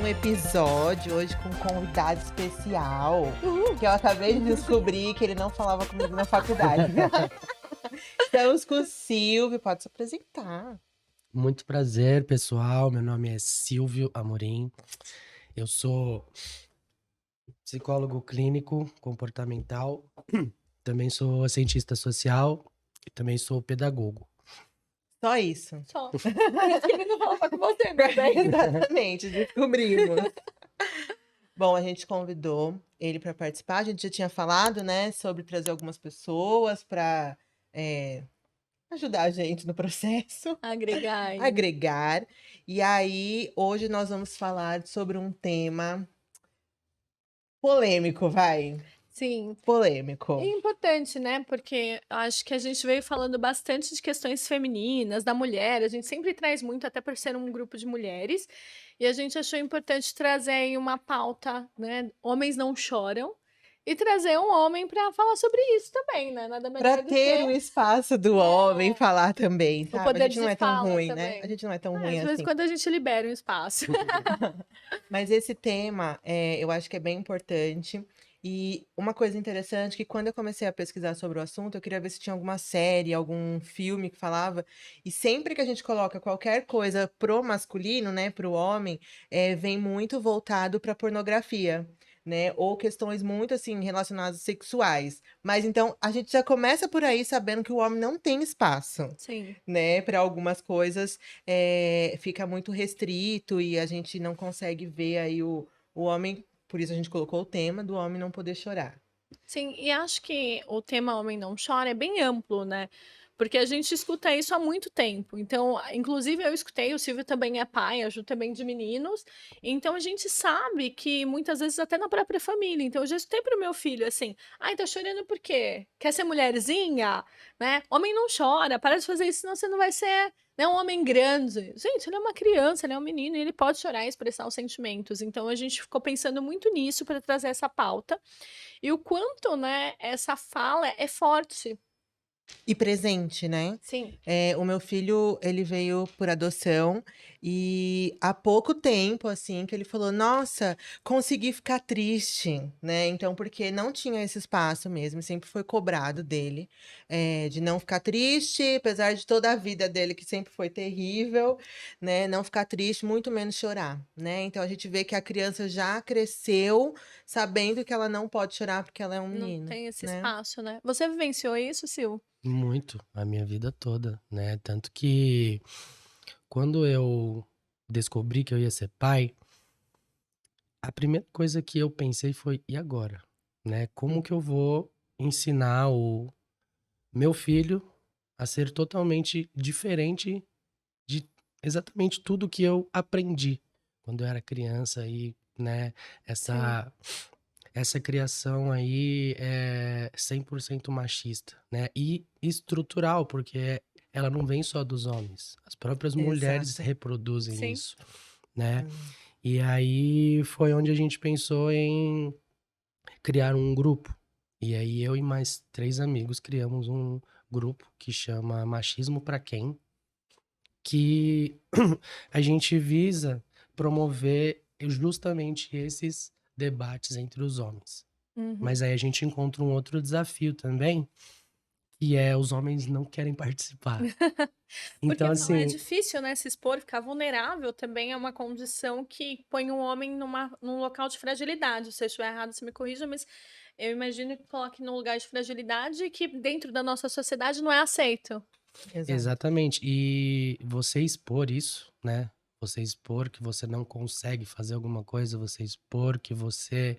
um episódio hoje com um convidado especial. Que eu acabei de descobrir que ele não falava comigo na faculdade. Estamos com o Silvio, pode se apresentar. Muito prazer, pessoal. Meu nome é Silvio Amorim. Eu sou psicólogo clínico comportamental, também sou cientista social e também sou pedagogo. Só isso. Só. Por isso que ele não falava com você, né? Exatamente, descobrimos. Bom, a gente convidou ele para participar. A gente já tinha falado, né, sobre trazer algumas pessoas para ajudar a gente no processo. Agregar. Agregar. E aí, hoje nós vamos falar sobre um tema polêmico, vai. Sim. Polêmico. É importante, né? Porque acho que a gente veio falando bastante de questões femininas, da mulher. A gente sempre traz muito, até por ser um grupo de mulheres. E a gente achou importante trazer aí uma pauta, né? Homens não choram. E trazer um homem para falar sobre isso também, né? Nada melhor Para do ter que o espaço do homem falar também, o sabe? A poder gente não de é tão fala ruim, né? também. A gente não é tão ruim De vez em assim. quando a gente libera um espaço. Mas esse tema, eu acho que é bem importante. E uma coisa interessante é que quando eu comecei a pesquisar sobre o assunto, eu queria ver se tinha alguma série, algum filme que falava. E sempre que a gente coloca qualquer coisa pro masculino, né, pro homem, vem muito voltado pra pornografia, né? Ou questões muito assim relacionadas sexuais. Mas então a gente já começa por aí sabendo que o homem não tem espaço, Sim. né? Para algumas coisas fica muito restrito e a gente não consegue ver aí o homem. Por isso a gente colocou o tema do homem não poder chorar. Sim, e acho que o tema Homem Não Chora é bem amplo, né? Porque a gente escuta isso há muito tempo. Então, inclusive eu escutei, o Silvio também é pai, a Ju também de meninos. Então a gente sabe que muitas vezes até na própria família. Então eu já escutei pro meu filho assim: "Ai, tá chorando por quê? Quer ser mulherzinha?", né? Homem não chora, para de fazer isso, senão você não vai ser, né, um homem grande. Gente, ele é uma criança, ele é um menino, e ele pode chorar e expressar os sentimentos. Então a gente ficou pensando muito nisso para trazer essa pauta. E o quanto, né, essa fala é forte. E presente, né? Sim. O meu filho, ele veio por adoção e há pouco tempo, assim, que ele falou: Nossa, consegui ficar triste, né? Então, porque não tinha esse espaço mesmo, sempre foi cobrado dele, de não ficar triste, apesar de toda a vida dele, que sempre foi terrível, né? Não ficar triste, muito menos chorar, né? Então, a gente vê que a criança já cresceu sabendo que ela não pode chorar porque ela é um Não menino, tem esse né? espaço, né? Você vivenciou isso, Sil? Muito, a minha vida toda, né? Tanto que quando eu descobri que eu ia ser pai, a primeira coisa que eu pensei foi, e agora? Né? Como que eu vou ensinar o meu filho a ser totalmente diferente de exatamente tudo que eu aprendi quando eu era criança e, né, essa criação aí é 100% machista, né? E estrutural, porque ela não vem só dos homens. As próprias mulheres Exato. reproduzem Sim. isso, né? E aí foi onde a gente pensou em criar um grupo. E aí eu e mais 3 amigos criamos um grupo que chama Machismo Pra Quem? Que a gente visa promover justamente esses debates entre os homens. Uhum. Mas aí a gente encontra um outro desafio também, que é os homens não querem participar. Porque Então, não, é assim, difícil, né, se expor, ficar vulnerável também é uma condição que põe um homem num local de fragilidade. Se eu estiver errado, você me corrija, mas eu imagino que coloque num lugar de fragilidade que dentro da nossa sociedade não é aceito. Exato. exatamente. E você expor isso, né? Você expor que você não consegue fazer alguma coisa, você expor que você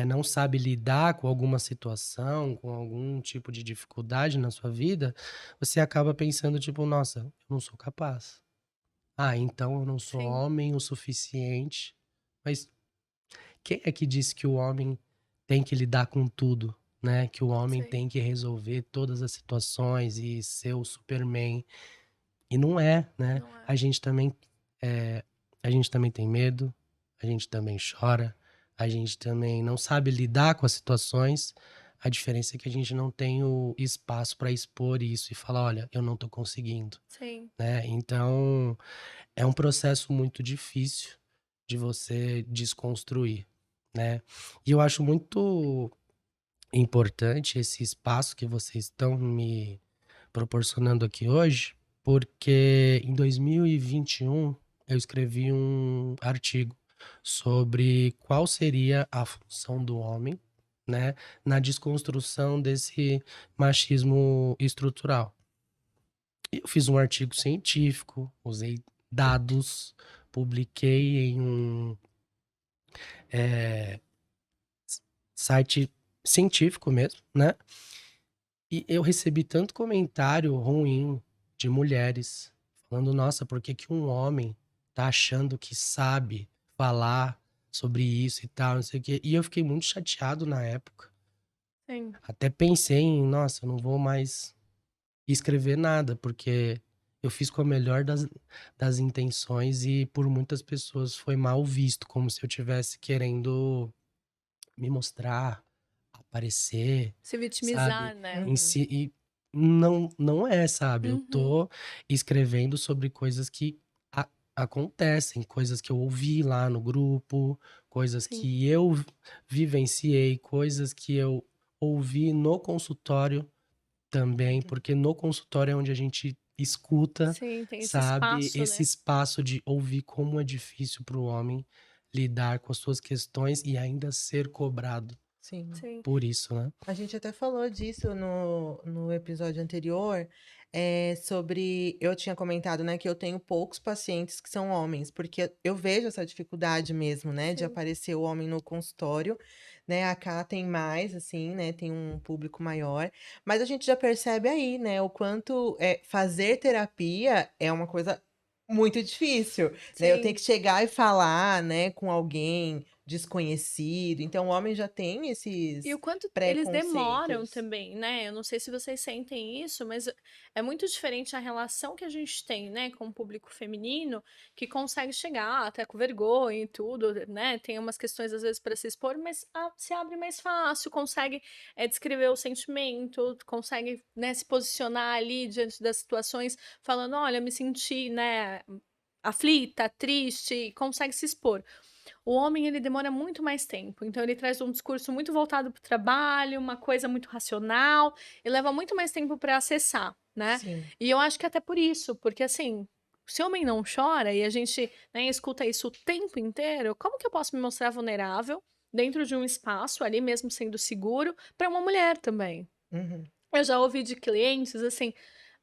não sabe lidar com alguma situação, com algum tipo de dificuldade na sua vida, você acaba pensando, tipo, nossa, eu não sou capaz. Ah, então eu não sou Sim. homem o suficiente. Mas quem é que disse que o homem tem que lidar com tudo, né? Que o homem Sim. tem que resolver todas as situações e ser o Superman. E não é, né? Não é. A gente também tem medo, a gente também chora, a gente também não sabe lidar com as situações. A diferença é que a gente não tem o espaço para expor isso e falar, olha, eu não tô conseguindo, Sim. né? Então, é um processo muito difícil de você desconstruir, né? E eu acho muito importante esse espaço que vocês estão me proporcionando aqui hoje, porque em 2021 eu escrevi um artigo sobre qual seria a função do homem, né, na desconstrução desse machismo estrutural. E eu fiz um artigo científico, usei dados, publiquei em um site científico mesmo, né? E eu recebi tanto comentário ruim de mulheres falando, nossa, por que que um homem tá achando que sabe falar sobre isso e tal, não sei o quê. E eu fiquei muito chateado na época. Sim. Até pensei em, nossa, eu não vou mais escrever nada, porque eu fiz com a melhor das intenções e por muitas pessoas foi mal visto, como se eu tivesse querendo me mostrar, aparecer, Se sabe? vitimizar, né? Em Uhum. si, e não é, sabe? Eu Uhum. tô escrevendo sobre coisas que acontecem, coisas que eu ouvi lá no grupo, coisas Sim. que eu vivenciei, coisas que eu ouvi no consultório também, porque no consultório é onde a gente escuta, Sim, tem esse sabe? espaço, Esse né? espaço de ouvir como é difícil para o homem lidar com as suas questões e ainda ser cobrado Sim. Sim. por isso, né? A gente até falou disso no episódio anterior, sobre. Eu tinha comentado, né, que eu tenho poucos pacientes que são homens, porque eu vejo essa dificuldade mesmo, né, de Sim. aparecer o homem no consultório, né? A cá tem mais, assim, né, tem um público maior, mas a gente já percebe aí, né, o quanto fazer terapia é uma coisa muito difícil, né? Eu tenho Sim. que chegar e falar, né, com alguém desconhecido, então o homem já tem E o esses quanto eles demoram preconceitos. também, né? Eu não sei se vocês sentem isso, mas é muito diferente a relação que a gente tem, né, com o público feminino, que consegue chegar até com vergonha e tudo, né? Tem umas questões às vezes para se expor, mas se abre mais fácil, consegue descrever o sentimento, consegue, né, se posicionar ali diante das situações, falando, olha, me senti, né, aflita, triste, consegue se expor. O homem, ele demora muito mais tempo, então ele traz um discurso muito voltado para o trabalho, uma coisa muito racional, e leva muito mais tempo para acessar, né. Sim. E eu acho que até por isso, porque assim, se o homem não chora e a gente, né, escuta isso o tempo inteiro, como que eu posso me mostrar vulnerável dentro de um espaço, ali mesmo sendo seguro, para uma mulher também? Uhum. Eu já ouvi de clientes assim: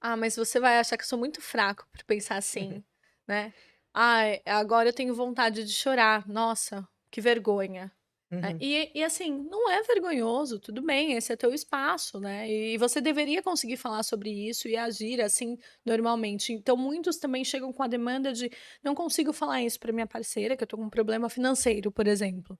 "Ah, mas você vai achar que eu sou muito fraco por pensar assim, né. Ai, agora eu tenho vontade de chorar. Nossa, que vergonha". Uhum. E assim, não é vergonhoso, tudo bem, esse é teu espaço, né, e você deveria conseguir falar sobre isso e agir assim normalmente. Então muitos também chegam com a demanda de: "Não consigo falar isso para minha parceira, que eu tô com um problema financeiro", por exemplo.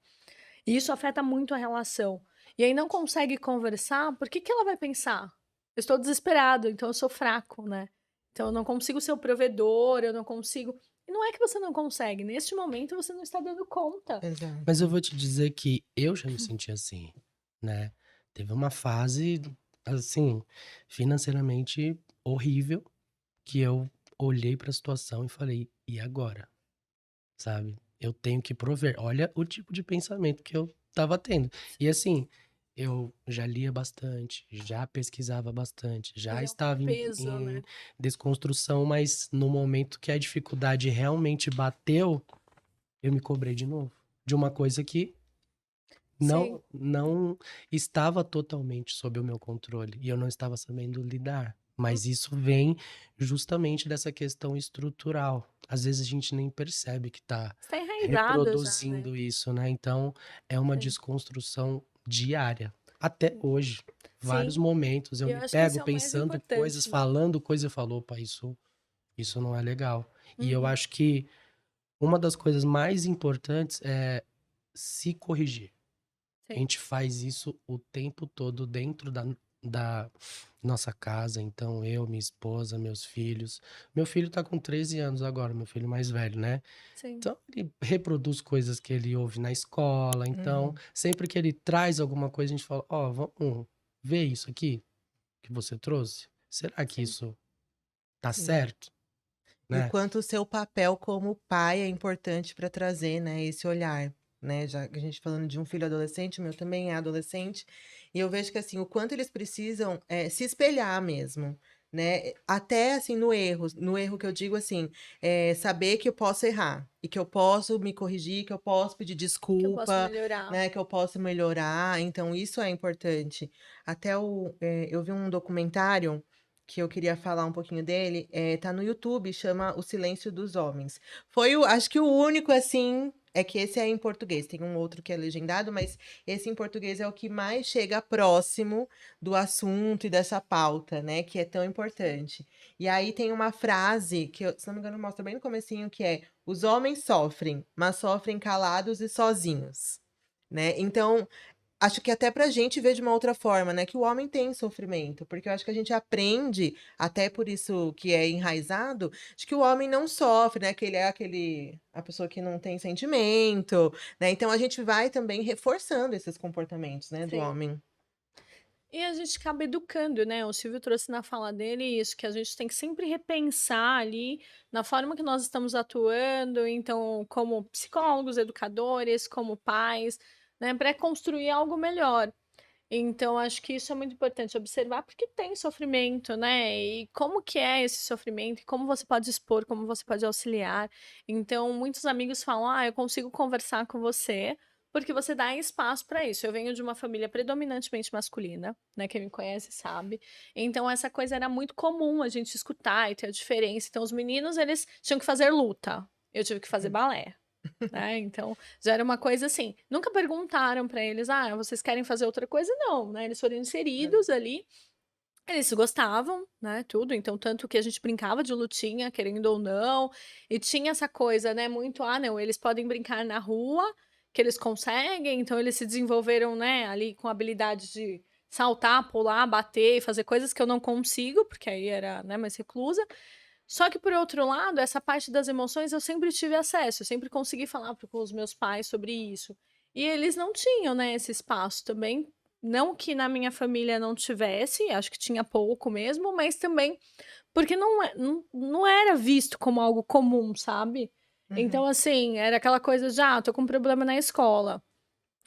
E isso afeta muito a relação. E aí não consegue conversar, por que que ela vai pensar? Eu estou desesperado, então eu sou fraco, né. Então eu não consigo ser o provedor, eu não consigo e não é que você não consegue, neste momento você não está dando conta. Mas eu Exato. vou te dizer que eu já me senti assim, né? Teve uma fase, assim, financeiramente horrível, que eu olhei pra situação e falei, e agora? Sabe? Eu tenho que prover. Olha o tipo de pensamento que eu tava tendo. E assim, eu já lia bastante, já pesquisava bastante, já E é um estava peso, em né. desconstrução, mas no momento que a dificuldade realmente bateu, eu me cobrei de novo. De uma coisa que Sim, não estava totalmente sob o meu controle e eu não estava sabendo lidar. Mas isso vem justamente dessa questão estrutural. Às vezes a gente nem percebe que está está enraizado já, né. reproduzindo isso, né? Então é uma Sim, desconstrução diária. Até hoje, vários sim. momentos eu E eu me acho que esse pego é o mais pensando coisas, importante, né. falando coisas e falo, opa, isso não é legal. E eu Uhum, acho que uma das coisas mais importantes é se corrigir. A sim, gente faz isso o tempo todo dentro da nossa casa. Então, eu, minha esposa, meus filhos. Meu filho tá com 13 anos agora, meu filho mais velho, né? sim, Então, ele reproduz coisas que ele ouve na escola. Então, Uhum. sempre que ele traz alguma coisa, a gente fala: Ó, vamos ver isso aqui que você trouxe? Será que sim. isso tá Sim. certo? E o né? quanto o seu papel como pai é importante para trazer, né, esse olhar, né? Já que a gente falando de um filho adolescente, o meu também é adolescente, e eu vejo que assim, o quanto eles precisam se espelhar mesmo, né? Até assim no erro que eu digo assim, saber que eu posso errar e que eu posso me corrigir, que eu posso pedir Que eu posso desculpa, melhorar. né? Que eu posso melhorar. Então, isso é importante. Até eu vi um documentário que eu queria falar um pouquinho dele, tá no YouTube, chama O Silêncio dos Homens. Foi acho que o único, assim, é que esse é em português, tem um outro que é legendado, mas esse em português é o que mais chega próximo do assunto e dessa pauta, né, que é tão importante. E aí tem uma frase que, se não me engano, mostra bem no comecinho, que é: os homens sofrem, mas sofrem calados e sozinhos, né? Então, acho que até pra gente ver de uma outra forma, né, que o homem tem sofrimento, porque eu acho que a gente aprende, até por isso que é enraizado, de que o homem não sofre, né, que ele é a pessoa que não tem sentimento, né, então a gente vai também reforçando esses comportamentos, né, do Sim. homem. E a gente acaba educando, né? O Silvio trouxe na fala dele isso, que a gente tem que sempre repensar ali na forma que nós estamos atuando, então, como psicólogos, educadores, como pais, né, para construir algo melhor. Então, acho que isso é muito importante observar, porque tem sofrimento, né? E como que é esse sofrimento, e como você pode expor, como você pode auxiliar. Então, muitos amigos falam: ah, eu consigo conversar com você, porque você dá espaço para isso. Eu venho de uma família predominantemente masculina, né? Quem me conhece sabe. Então, essa coisa era muito comum a gente escutar e ter a diferença. Então, os meninos, eles tinham que fazer luta. Eu tive que fazer balé. Né? Então, já era uma coisa assim. Nunca perguntaram para eles: ah, vocês querem fazer outra coisa? Não, né? Eles foram inseridos ali. Eles gostavam, né? Tudo. Então, tanto que a gente brincava de lutinha, querendo ou não. E tinha essa coisa, né? Muito, ah, não, eles podem brincar na rua, que eles conseguem. Então, eles se desenvolveram, né? Ali com habilidade de saltar, pular, bater e fazer coisas que eu não consigo, porque aí era, né, mais reclusa. Só que, por outro lado, essa parte das emoções eu sempre tive acesso, eu sempre consegui falar com os meus pais sobre isso. E eles não tinham, né, esse espaço também. Não que na minha família não tivesse, acho que tinha pouco mesmo, mas também porque não era visto como algo comum, sabe? Uhum. Então, assim, era aquela coisa de, ah, tô com um problema na escola.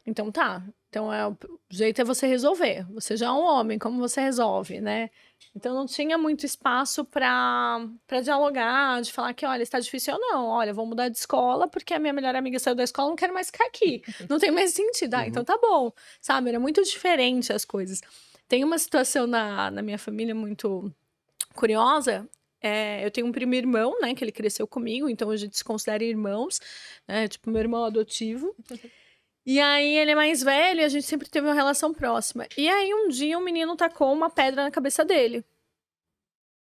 Então tá. Então o jeito é você resolver. Você já é um homem, como você resolve, né? Então não tinha muito espaço para dialogar, de falar que, olha, está difícil ou não. Olha, vou mudar de escola porque a minha melhor amiga saiu da escola, não quero mais ficar aqui. Não tem mais sentido. Ah, então Uhum. tá bom. Sabe? Era muito diferente as coisas. Tem uma situação na minha família muito curiosa. Eu tenho um primo irmão, né, que ele cresceu comigo, então a gente se considera irmãos, né, tipo meu irmão adotivo. E aí ele é mais velho e a gente sempre teve uma relação próxima. E aí um dia um menino tacou uma pedra na cabeça dele.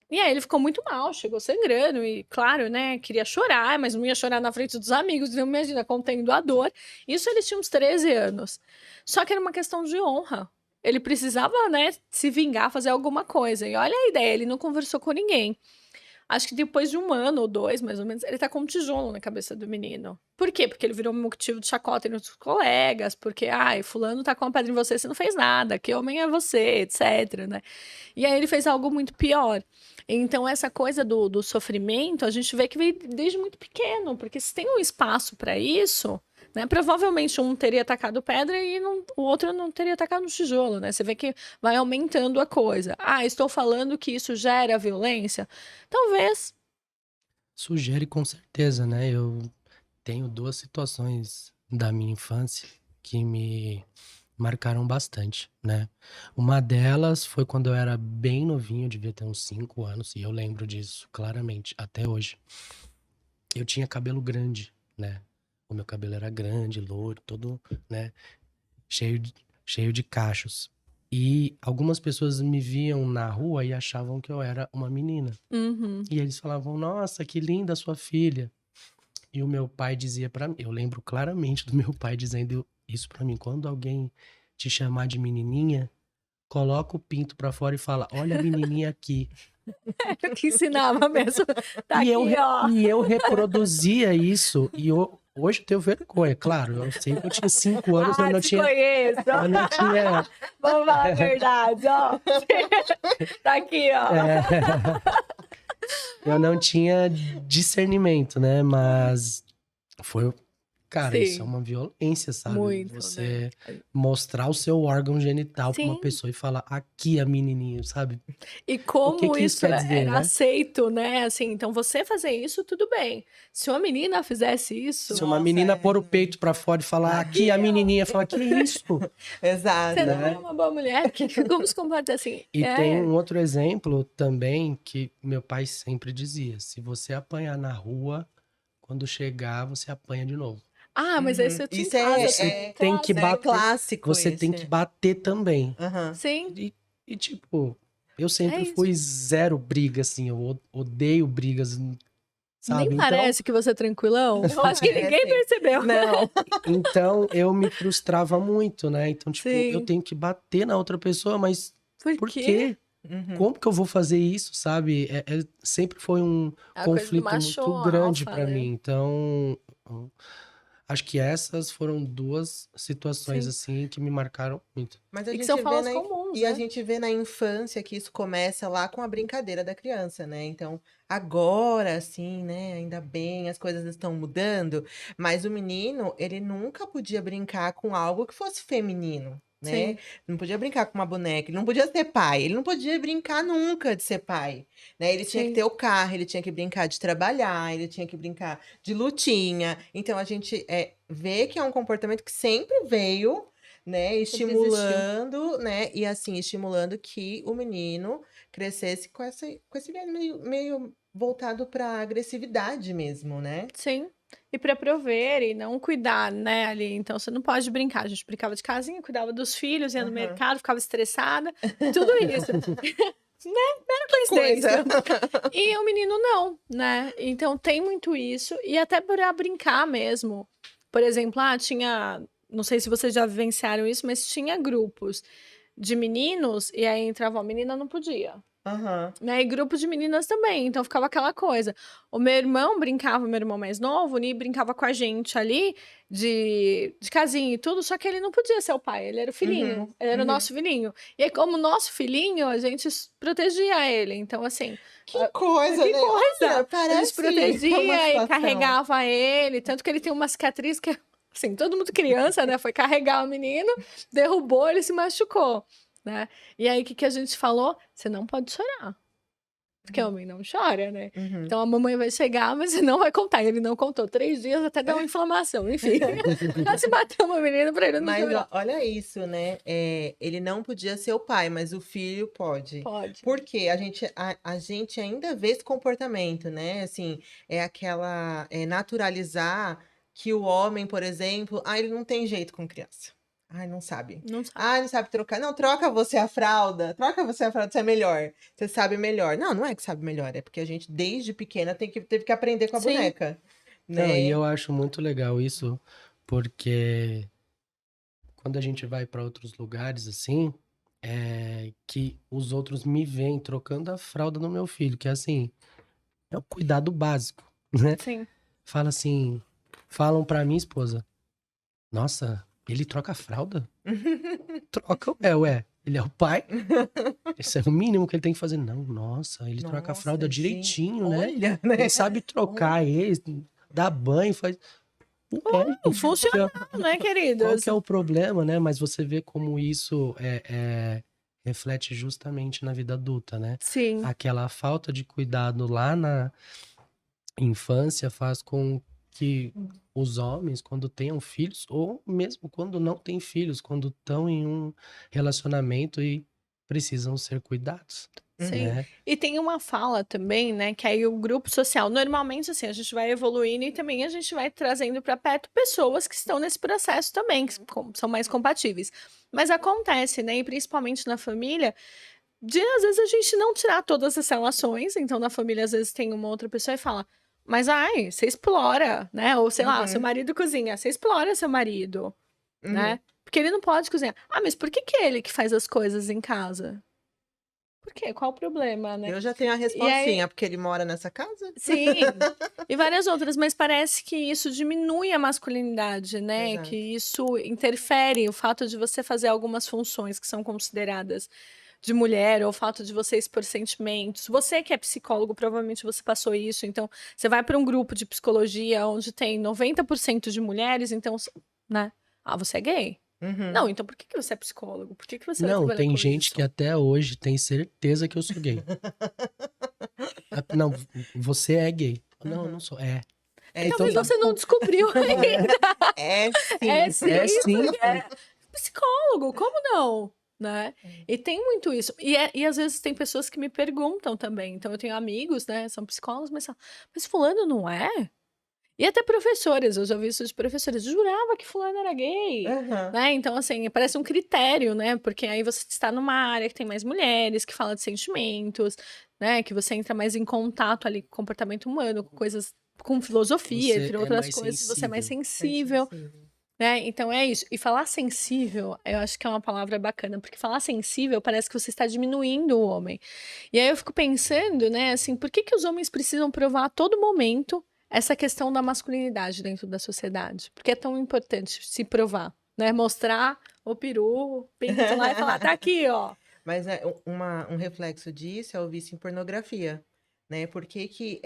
E aí ele ficou muito mal, chegou sangrando e, claro, né, queria chorar, mas não ia chorar na frente dos amigos, então imagina, contendo a dor. Isso ele tinha uns 13 anos. Só que era uma questão de honra. Ele precisava, né, se vingar, fazer alguma coisa. E olha a ideia, ele não conversou com ninguém. Acho que depois de 1 ano ou 2, mais ou menos, ele tá com um tijolo na cabeça do menino. Por quê? Porque ele virou motivo de chacota entre os colegas, porque, ai, fulano tá com uma pedra em você não fez nada, que homem é você, etc, né? E aí ele fez algo muito pior. Então, essa coisa do sofrimento, a gente vê que veio desde muito pequeno, porque se tem um espaço para isso, né? Provavelmente um teria atacado pedra e o outro não teria atacado um tijolo, né? Você vê que vai aumentando a coisa. Ah, estou falando que isso gera violência? Talvez. Sugere com certeza, né? Eu tenho 2 situações da minha infância que me marcaram bastante, né? Uma delas foi quando eu era bem novinho, eu devia ter uns 5 anos, e eu lembro disso claramente, até hoje. Eu tinha cabelo grande, né? O meu cabelo era grande, loiro, todo, né? Cheio de cachos. E algumas pessoas me viam na rua e achavam que eu era uma menina. Uhum. E eles falavam: nossa, que linda a sua filha. E o meu pai dizia pra mim, eu lembro claramente do meu pai dizendo isso pra mim: quando alguém te chamar de menininha, coloca o pinto pra fora e fala: olha a menininha aqui. Eu que ensinava mesmo. Tá E eu, aqui, ó. e eu reproduzia isso, e hoje eu tenho vergonha, claro. Eu sei que eu tinha 5 anos, eu Ah, não te tinha. conheço. Eu não tinha. Vamos falar a verdade, ó. Tá aqui, ó. É, eu não tinha discernimento, né? Mas foi, cara, isso é Sim, uma violência, sabe? muito, né? Você mostrar o seu órgão genital pra uma Sim. pessoa e falar, aqui a menininho, sabe? E O que como que isso isso quer dizer, era né? aceito, né? Assim, então você fazer isso, tudo bem. Se uma menina fizesse isso, Se uma Nossa, menina é, pôr o não. peito pra fora e falar, aqui aqui, a ó, menininha, falar, que isso? você não é Né? uma boa mulher, como se comporta assim? E tem É, um outro exemplo também que meu pai sempre dizia: se você apanhar na rua, quando chegar, você apanha de novo. mas esse Uhum. eu tinha em Isso casa Você também, tem que é clássico. bater, clássico você tem que esse. bater também. Aham. Sim, Tipo, eu é sempre isso. fui zero briga, assim, eu odeio brigas, Nem sabe? parece que você é tranquilão. Não Acho que ninguém parece. percebeu. Não. Então eu me frustrava muito, né? Então, tipo, eu Sim. tenho que bater na outra pessoa, mas Por por quê? quê? Uhum. Como que eu vou fazer isso, sabe? Sempre foi um É a coisa do conflito macho muito grande alfa, pra né? mim. Então, acho que essas foram duas situações Sim. assim que me marcaram muito. Mas a E que são gente vê falas comuns, e a né? gente vê na infância que isso começa lá com a brincadeira da criança, né? Então, agora sim, né? Ainda bem, as coisas estão mudando, mas o menino, ele nunca podia brincar com algo que fosse feminino, né? Sim, Não podia brincar com uma boneca, ele não podia ser pai, ele não podia brincar nunca de ser pai, né? Ele tinha que sim. ter o carro, ele tinha que brincar de trabalhar, ele tinha que brincar de lutinha. Então, a gente vê que é um comportamento que sempre veio, né, Sempre existiu. estimulando, né, e assim, estimulando que o menino crescesse com esse viés meio voltado para agressividade mesmo, né? Sim. E para prover e não cuidar, né, ali. Então você não pode brincar. A gente brincava de casinha, cuidava dos filhos, ia no Aham. mercado, ficava estressada, tudo isso. Mera Que coisa! coincidência. E o menino não, né? Então tem muito isso. E até para brincar mesmo. Por exemplo, tinha. Não sei se vocês já vivenciaram isso, mas tinha grupos de meninos e aí entrava uma menina, não podia. Aham. Né, e grupo de meninas também, então ficava aquela coisa. O meu irmão brincava, meu irmão mais novo, e brincava com a gente ali de casinha e tudo, só que ele não podia ser o pai, ele era o Uhum. filhinho, ele era o Uhum. nosso filhinho. E aí, como nosso filhinho, a gente protegia ele. Então, assim, Que coisa, que né? coisa! Olha, A gente parece uma protegia e situação. carregava ele, tanto que ele tem uma cicatriz que, assim, todo mundo criança, né? Foi carregar o menino, derrubou, ele se machucou, né? E aí, o que a gente falou? Você não pode chorar. Porque homem não chora, né? Uhum. Então a mamãe vai chegar, mas você não vai contar. Ele não contou 3 dias até dar uma inflamação. Enfim, quase matou uma menina pra ele não Mas chorar. olha isso, né? Ele não podia ser o pai, mas o filho pode. Pode. Porque a gente ainda vê esse comportamento, né? Assim, é aquela naturalizar que o homem, por exemplo, ele não tem jeito com criança. Ai, não sabe. Não sabe. Não sabe trocar. Não, troca você a fralda. Troca você a fralda, você é melhor. Você sabe melhor. Não, não é que sabe melhor, é porque a gente, desde pequena, teve que aprender com a Sim, boneca, Não, e né? eu acho muito legal isso, porque quando a gente vai para outros lugares assim, que os outros me veem trocando a fralda no meu filho, que é assim, é o cuidado básico, né? sim. Fala assim, falam pra minha esposa, nossa, ele troca a fralda? Troca, ué, ele é o pai, esse é o mínimo que ele tem que fazer. Não, nossa, ele troca a fralda Nossa, gente, direitinho, né? olha, né? Ele sabe trocar ele, dá banho, faz. Ué, gente, Funcional, né, qual queridos? que é o problema, né? Mas você vê como isso reflete justamente na vida adulta, né? Sim, Aquela falta de cuidado lá na infância faz com que os homens, quando tenham filhos, ou mesmo quando não têm filhos, quando estão em um relacionamento e precisam ser cuidados, sim. Uhum. né? E tem uma fala também, né, que aí o grupo social, normalmente assim, a gente vai evoluindo e também a gente vai trazendo para perto pessoas que estão nesse processo também, que são mais compatíveis. Mas acontece, né, e principalmente na família, de às vezes a gente não tirar todas as relações, então na família às vezes tem uma outra pessoa e fala, mas ai, você explora, né? Ou sei lá, seu Uhum. marido cozinha, você explora seu marido, Uhum. né? Porque ele não pode cozinhar. Mas por que é ele que faz as coisas em casa? Por quê? Qual o problema, né? Eu já tenho a E aí, respostinha, porque ele mora nessa casa? sim, e várias outras, mas parece que isso diminui a masculinidade, né? Que Exato. isso interfere o fato de você fazer algumas funções que são consideradas de mulher, ou o fato de você expor sentimentos. Você que é psicólogo, provavelmente você passou isso. Então, você vai para um grupo de psicologia onde tem 90% de mulheres, então, né? Ah, você é gay? Não, Uhum. então por que que você é psicólogo? Por que que você vai Não, trabalhar tem com gente isso? que até hoje tem certeza que eu sou gay. Não, você é gay. Não, eu não Uhum. sou. É. É Então Talvez tá sim. você não bom. descobriu ainda. É É sim. sim, É sim. porque é psicólogo, como não? Né? E tem muito isso. E às vezes tem pessoas que me perguntam também. Então eu tenho amigos, né? São psicólogos, mas falam, mas fulano não é? E até professores, eu já ouvi isso de professores. Jurava que fulano era gay. Aham. Né? Então, assim, parece um critério, né? Porque aí você está numa área que tem mais mulheres, que fala de sentimentos, né? Que você entra mais em contato ali com o comportamento humano, com coisas, com filosofia, Você entre é outras mais coisas, você é mais sensível. É sensível, sensível. né? Então é isso. E falar sensível, eu acho que é uma palavra bacana, porque falar sensível parece que você está diminuindo o homem. E aí eu fico pensando, né, assim, por que que os homens precisam provar a todo momento essa questão da masculinidade dentro da sociedade? Porque é tão importante se provar, né? Mostrar o peru, o pinto lá e falar, tá aqui, ó. Mas um reflexo disso é o vício em pornografia, né? Por que que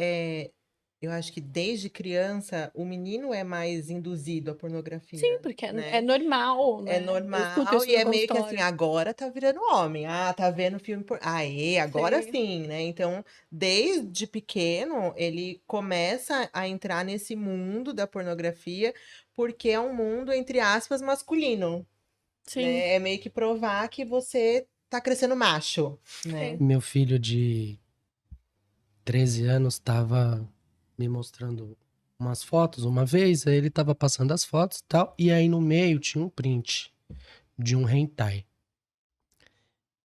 eu acho que desde criança o menino é mais induzido à Sim, pornografia, porque é né? normal, É né? Eu escuto normal isso e no é meio que assim, consultório. agora tá virando homem. Ah, tá vendo filme aê, agora Sim, sim, né? Então, desde pequeno, ele começa a entrar nesse mundo da pornografia, porque é um mundo, entre aspas, masculino, sim, né? É meio que provar que você tá crescendo macho, né? sim. Meu filho de 13 anos estava me mostrando umas fotos uma vez, aí ele tava passando as fotos e tal, e aí no meio tinha um print de um hentai.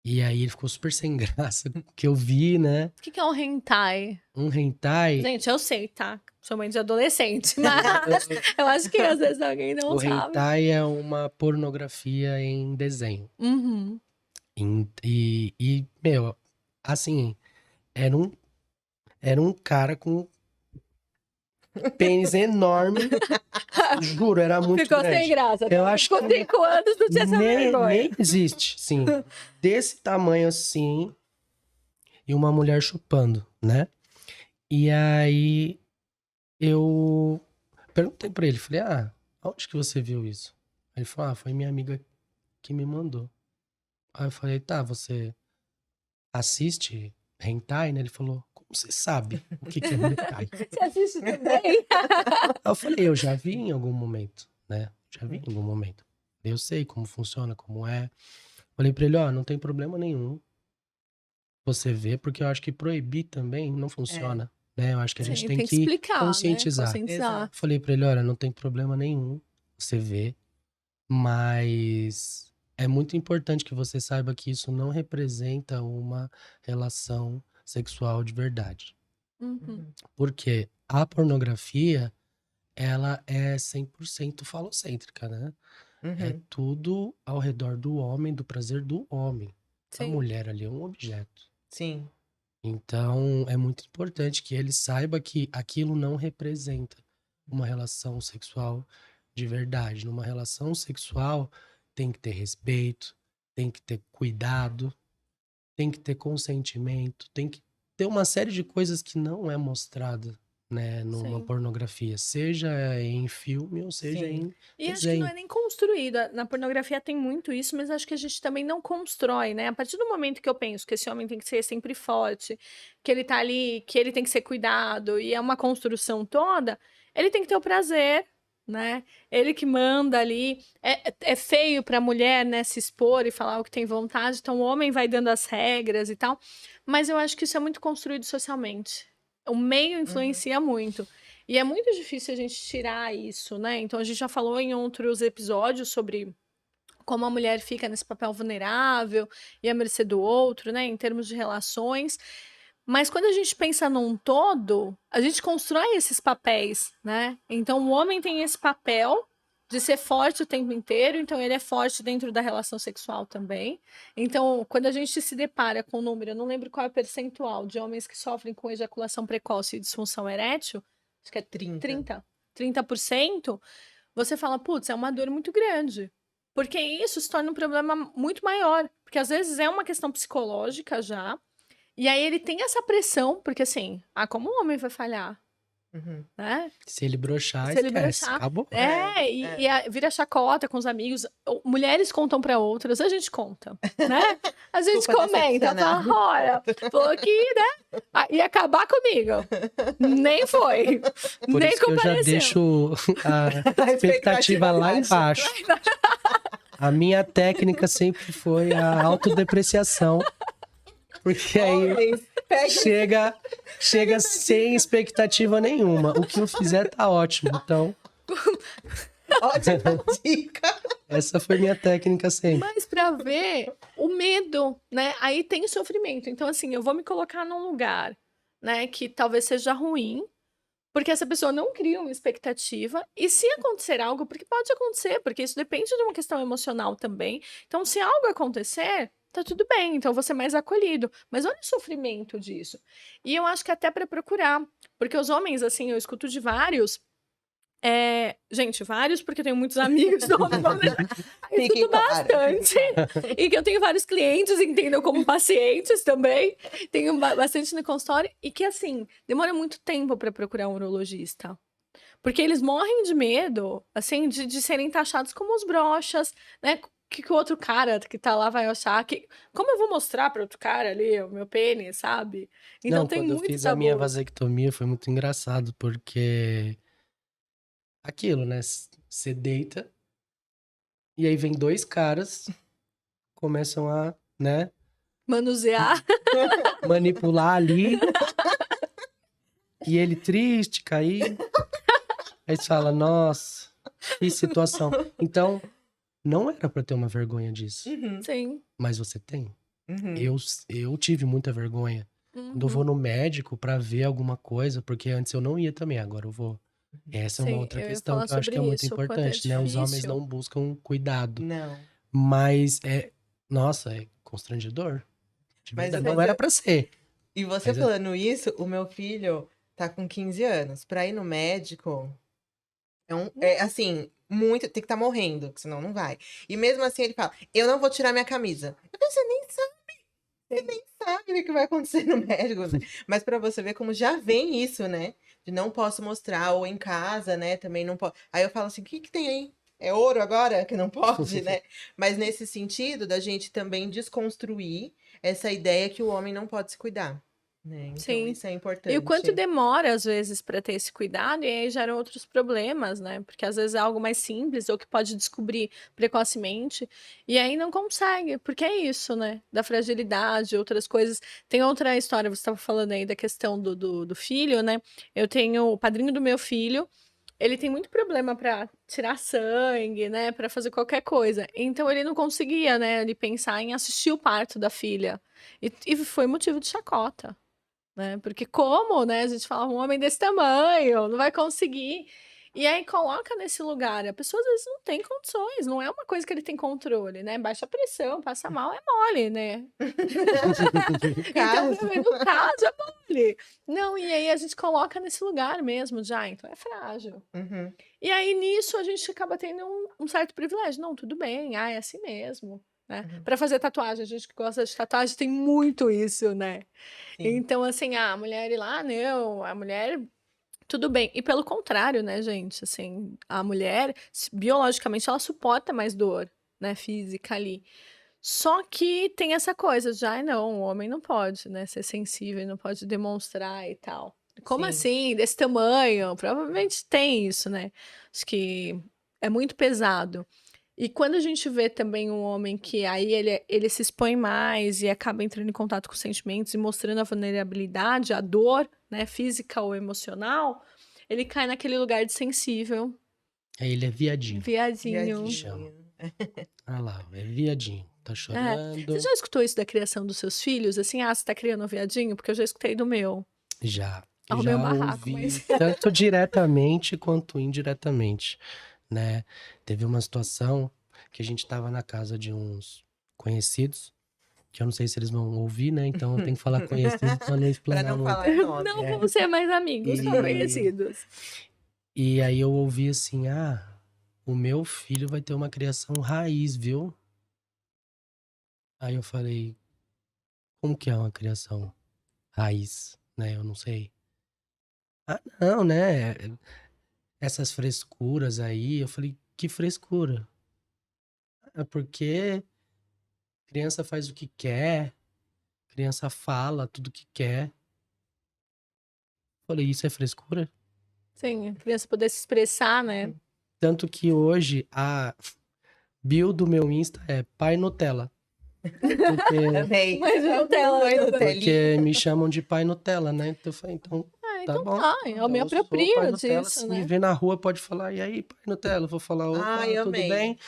E aí ele ficou super sem graça, que eu vi, né? O que que é um hentai? Um hentai. Gente, eu sei, tá? Sou mãe de adolescente, mas eu acho que às vezes alguém não O sabe. hentai é uma pornografia em desenho. Uhum. Meu, assim, era um, era um cara com pênis enorme, juro, era muito Ficou sem grande. graça. Eu Tá? acho Com que 5 anos não tinha essa vergonha. nem existe, sim. Desse tamanho assim, e uma mulher chupando, né? E aí eu perguntei pra ele, falei, onde que você viu isso? Aí ele falou, foi minha amiga que me mandou. Aí eu falei, tá, você assiste hentai, né? Ele falou, como você sabe o que que é hentai? Você assiste também? Aí eu falei, eu já vi em algum momento, né? Já vi em algum momento. Eu sei como funciona, como é. Falei pra ele, não tem problema nenhum você ver, porque eu acho que proibir também não É, funciona, né? Eu acho que a gente Sim, tem tem que que explicar, né? conscientizar. Conscientizar. exato. Falei pra ele, olha, não tem problema nenhum você ver, mas é muito importante que você saiba que isso não representa uma relação sexual de verdade. Uhum. Uhum. Porque a pornografia, ela é 100% falocêntrica, né? É Uhum. tudo ao redor do homem, do prazer do homem. A Sim. mulher ali é um objeto. Sim. Então, é muito importante que ele saiba que aquilo não representa uma relação sexual de verdade. Numa relação sexual, tem que ter respeito, tem que ter cuidado, tem que ter consentimento, tem que ter uma série de coisas que não é mostrada, né, numa Sim. pornografia, seja em filme ou seja Sim. em E acho que não desenho. é nem construída. Na pornografia tem muito isso, mas acho que a gente também não constrói, né? A partir do momento que eu penso que esse homem tem que ser sempre forte, que ele tá ali, que ele tem que ser cuidado, e é uma construção toda, ele tem que ter o prazer, né? Ele que manda ali. É feio pra mulher, né, se expor e falar o que tem vontade, então o homem vai dando as regras e tal. Mas eu acho que isso é muito construído socialmente. O meio Uhum. influencia muito. E é muito difícil a gente tirar isso, né? Então a gente já falou em outros episódios sobre como a mulher fica nesse papel vulnerável e à mercê do outro, né? Em termos de relações. Mas quando a gente pensa num todo, a gente constrói esses papéis, né? Então o homem tem esse papel de ser forte o tempo inteiro, então ele é forte dentro da relação sexual também. Então, quando a gente se depara com o número, eu não lembro qual é o percentual de homens que sofrem com ejaculação precoce e disfunção erétil, acho que é 30. 30%, você fala, putz, é uma dor muito grande. Porque isso se torna um problema muito maior. porque às vezes é uma questão psicológica já, e aí ele tem essa pressão, porque assim, como o homem vai falhar, Uhum. né? Se ele broxar, Se ele esquece. broxar. Acabou. Vira chacota com os amigos. Mulheres contam pra outras, a gente conta, né? A gente Desculpa comenta, decepcionar. fala, olha, falou que, né? Ia acabar comigo. Nem foi. Por Nem isso que eu já compareceu. deixo a expectativa lá embaixo. A minha técnica sempre foi a autodepreciação. Porque aí Homens, peguem chega sem expectativa nenhuma. O que eu fizer tá ótimo. Então, ótima dica. essa foi minha técnica sempre. Mas pra ver o medo, né? Aí tem sofrimento. Então, assim, eu vou me colocar num lugar, né, que talvez seja ruim, porque essa pessoa não cria uma expectativa. E se acontecer algo, porque pode acontecer, porque isso depende de uma questão emocional também. Então, se algo acontecer, tá tudo bem, então eu vou ser mais acolhido. Mas olha o sofrimento disso. E eu acho que até pra procurar, porque os homens, assim, eu escuto de vários. Gente, vários, porque eu tenho muitos amigos homens, eu Fique escuto claro. bastante. E que eu tenho vários clientes, entendeu? Como pacientes também. Tenho bastante no consultório. E que, assim, demora muito tempo pra procurar um urologista. Porque eles morrem de medo, assim, de serem taxados como os broxas, né? Que o outro cara que tá lá vai achar que... Como eu vou mostrar para outro cara ali o meu pênis, sabe? Então Não, tem quando eu muito fiz a minha tabu. vasectomia foi muito engraçado, porque aquilo, né? Você deita e aí vem dois caras, começam a, né, Manusear. manipular ali. E ele triste, caído. Aí você fala, nossa, que situação. Então, não era pra ter uma vergonha disso. Uhum, Sim. Mas você tem. uhum. Eu tive muita vergonha. Quando eu vou no médico pra ver alguma coisa, porque antes eu não ia também, agora eu vou. Essa é uma Sim, outra eu ia questão falar que eu acho que é sobre muito isso, o quanto é importante, né? Os homens difícil. não buscam cuidado. Não. Mas nossa, é constrangedor. De Mas verdade. Não era pra ser. E você Mas falando isso, o meu filho tá com 15 anos. Pra ir no médico, assim, muito. Tem que estar morrendo, senão não vai. E mesmo assim ele fala: eu não vou tirar minha camisa. Eu falei, você nem sabe. Você nem sabe o que vai acontecer no médico. Né? Mas pra você ver como já vem isso, né? De não posso mostrar, ou em casa, né? Também não posso. Aí eu falo assim: o que tem aí? É ouro agora que não pode, né? Mas nesse sentido, da gente também desconstruir essa ideia que o homem não pode se cuidar. Né? Então, Sim. isso é E o importante. quanto demora, às vezes, para ter esse cuidado, e aí geram outros problemas, né? Porque às vezes é algo mais simples, ou que pode descobrir precocemente, e aí não consegue, porque é isso, né? Da fragilidade, outras coisas. Tem outra história, você estava falando aí da questão do filho, né? Eu tenho o padrinho do meu filho, ele tem muito problema para tirar sangue, né? Para fazer qualquer coisa. Então ele não conseguia, né? Ele pensar em assistir o parto da filha. E foi motivo de chacota. Né? Porque como, né? A gente fala, um homem desse tamanho, não vai conseguir. E aí coloca nesse lugar. A pessoa às vezes não tem condições, não é uma coisa que ele tem controle, né? Baixa pressão, passa mal, é mole, né? Então, no caso, é mole. Não, e aí a gente coloca nesse lugar mesmo já, então é frágil. Uhum. E aí nisso a gente acaba tendo um certo privilégio. Não, tudo bem, é assim mesmo. Né? Uhum. Para fazer tatuagem, a gente que gosta de tatuagem tem muito isso, né? Sim. Então, assim, a mulher ir lá, não, a mulher, tudo bem. E pelo contrário, né, gente? Assim, a mulher, biologicamente, ela suporta mais dor, né, física ali. Só que tem essa coisa, já não, o homem não pode, né, ser sensível, não pode demonstrar e tal. Como Sim. assim? Desse tamanho? Provavelmente tem isso, né? Acho que é muito pesado. E quando a gente vê também um homem que aí ele se expõe mais e acaba entrando em contato com os sentimentos e mostrando a vulnerabilidade, a dor, né, física ou emocional, ele cai naquele lugar de sensível, Aí ele é viadinho. viadinho. Chama. Ah lá, é viadinho. Tá chorando. Você já escutou isso da criação dos seus filhos? Assim, você tá criando um viadinho? Porque eu já escutei do meu. Já. Arrumei Já um barraco, ouvi mas... tanto diretamente quanto indiretamente, né? Teve uma situação que a gente tava na casa de uns conhecidos, que eu não sei se eles vão ouvir, né? Então eu tenho que falar conhecidos pra não Pra explanar não muito. falar nome. Não vão ser mais amigos, só conhecidos. E aí eu ouvi assim, o meu filho vai ter uma criação raiz, viu? Aí eu falei, como que é uma criação raiz, né? Eu não sei. Ah, não, né? Essas frescuras aí. Eu falei, que frescura? É porque criança faz o que quer, criança fala tudo que quer. Falei, isso é frescura? Sim, a criança poder se expressar, né? Tanto que hoje a bio do meu Insta é Pai Nutella. Porque, Amei. Mas Nutella Mãe também. Nutelinha. porque me chamam de Pai Nutella, né? Então eu falei, então Ah, tá então bom. tá, eu me Eu sou Pai aproprio Nutella. disso, Se me né? ver na rua, pode falar, e aí, Pai Nutella? Eu vou falar, Ai, opa, tudo bem? amei.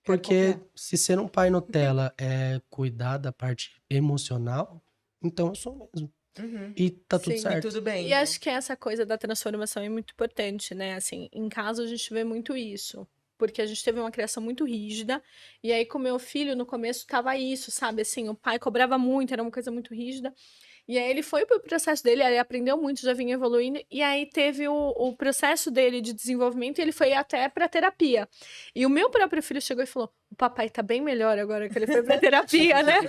Quero Porque copiar. se ser um pai Nutella é cuidar da parte emocional, então eu sou mesmo. Uhum. E tá tudo Sim. E certo. tudo bem, E né? acho que essa coisa da transformação é muito importante, né? Assim, em casa a gente vê muito isso. Porque a gente teve uma criação muito rígida. E aí, com o meu filho, no começo, tava isso, sabe? Assim, o pai cobrava muito, era uma coisa muito rígida. E aí ele foi pro processo dele, ele aprendeu muito, já vinha evoluindo, e aí teve o processo dele de desenvolvimento e ele foi até pra terapia. E o meu próprio filho chegou e falou: o papai tá bem melhor agora que ele foi pra terapia, né?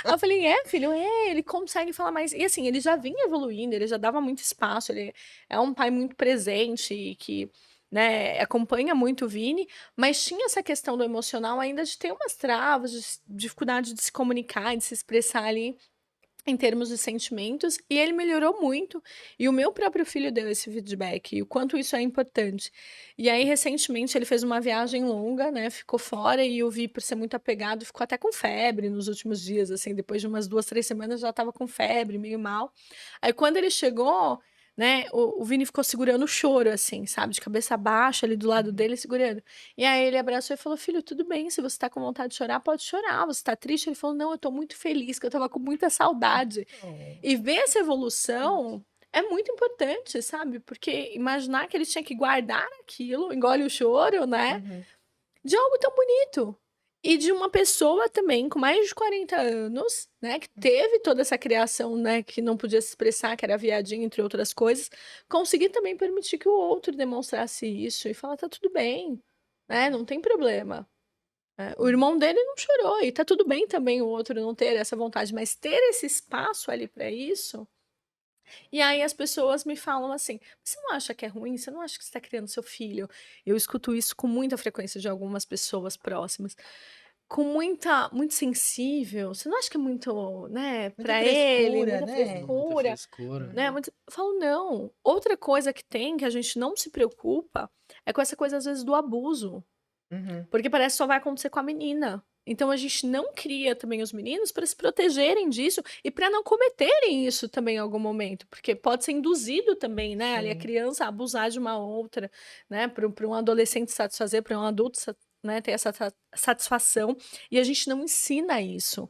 Aí eu falei: é, filho, ele consegue falar mais. E assim, ele já vinha evoluindo, ele já dava muito espaço, ele é um pai muito presente e que. Né, acompanha muito o Vini, mas tinha essa questão do emocional ainda de ter umas travas, de dificuldade de se comunicar, de se expressar ali em termos de sentimentos, e ele melhorou muito. E o meu próprio filho deu esse feedback, e o quanto isso é importante. E aí, recentemente, ele fez uma viagem longa, né? Ficou fora, e eu vi por ser muito apegado, ficou até com febre nos últimos dias, assim, depois de umas 2, 3 semanas já tava com febre, meio mal. Aí, quando ele chegou, né, o Vini ficou segurando o choro, assim, sabe? De cabeça baixa, ali do lado dele, segurando. E aí ele abraçou e falou: filho, tudo bem, se você tá com vontade de chorar, pode chorar. Você tá triste? Ele falou: não, eu tô muito feliz, que eu tava com muita saudade. Oh. E ver essa evolução é muito importante, sabe? Porque imaginar que ele tinha que guardar aquilo, engole o choro, né? Uhum. De algo tão bonito. E de uma pessoa também com mais de 40 anos, né, que teve toda essa criação, né, que não podia se expressar, que era viadinho, entre outras coisas, conseguir também permitir que o outro demonstrasse isso e falar: tá tudo bem, né, não tem problema. O irmão dele não chorou, e tá tudo bem também o outro não ter essa vontade, mas ter esse espaço ali para isso. E aí as pessoas me falam assim: você não acha que é ruim? Você não acha que você está criando seu filho? Eu escuto isso com muita frequência de algumas pessoas próximas, com muito sensível. Você não acha que é muito, né, Muita para ele, frescura, muita né? Muita frescura, frescura. né? Eu falo, não. Outra coisa que tem, que a gente não se preocupa, é com essa coisa, às vezes, do abuso. Uhum. Porque parece que só vai acontecer com a menina. Então a gente não cria também os meninos para se protegerem disso e para não cometerem isso também em algum momento, porque pode ser induzido também, né? Ali a Sim. criança a abusar de uma outra, né? Para um adolescente satisfazer, para um adulto, né? Ter essa satisfação, e a gente não ensina isso.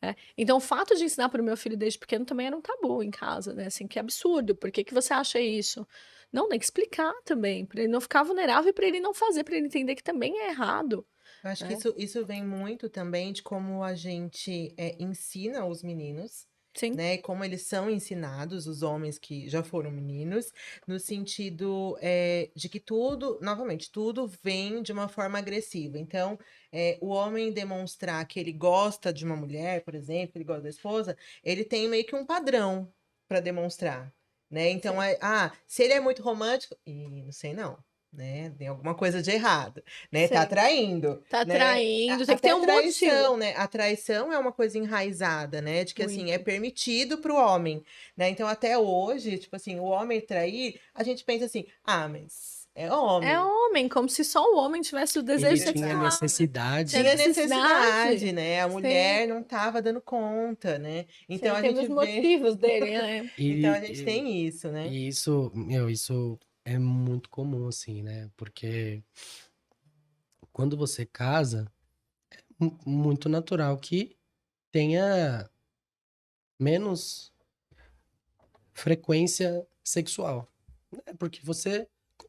Né? Então o fato de ensinar para o meu filho desde pequeno também era um tabu em casa, né? Assim, que absurdo, por que que você acha isso? Não, tem que explicar também, para ele não ficar vulnerável e para ele não fazer, para ele entender que também é errado. Eu acho que Né? isso vem muito também de como a gente ensina os meninos, Sim, né? E como eles são ensinados, os homens que já foram meninos, no sentido de que tudo, novamente, tudo vem de uma forma agressiva. Então, o homem demonstrar que ele gosta de uma mulher, por exemplo, ele gosta da esposa, ele tem meio que um padrão para demonstrar, né? Então, sim. se ele é muito romântico, não sei não. Né? Tem alguma coisa de errado, né? Tá Sim. traindo, Tá né? traindo, tem que ter Até um motivo. traição, né? A traição é uma coisa enraizada, né? De que assim, é Muito. permitido pro homem, né? Então até hoje, tipo assim, o homem trair, a gente pensa assim: "Ah, mas é É homem". homem, como se só o homem tivesse o Ele desejo tinha sexual. Tinha necessidade. Tinha necessidade, necessidade. né? A Sim, mulher não estava dando conta, né? Então sim, a teve gente os vê, motivos dele, né? então E, a gente e, tem isso, né? e isso, meu, isso é muito comum, assim, né? Porque quando você casa, muito natural que tenha menos frequência sexual, né? Porque você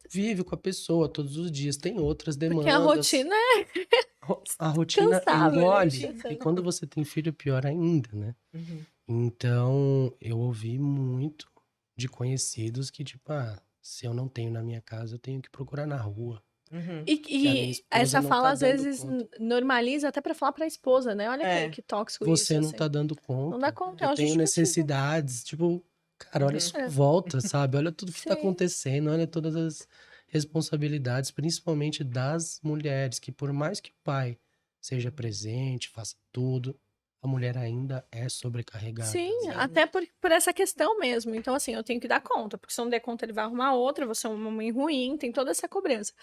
vive com a pessoa todos os dias, tem outras Porque a demandas, rotina é a rotina cansável, né? engole. E Cansando. quando você tem filho, é pior ainda, né? Uhum. Então, eu ouvi muito de conhecidos que, tipo, se eu não tenho na minha casa, eu tenho que procurar na rua. Uhum. E Que a minha e esposa essa não fala tá às dando vezes conta. normaliza até pra falar pra esposa, né: "Olha É. que tóxico isso", Você não assim. tá dando Não dá conta. conta, é Eu uma tenho justificativa. necessidades, tipo, cara, olha a Uhum. sua É, volta, sabe? Olha tudo que tá sim. acontecendo, olha todas as responsabilidades, principalmente das mulheres, que por mais que o pai seja presente, faça tudo, a mulher ainda é sobrecarregada, Sim, né? Sim. até por essa questão mesmo. Então, assim, eu tenho que dar conta, porque se eu não der conta, ele vai arrumar outra, você é uma mãe ruim, tem toda essa cobrança.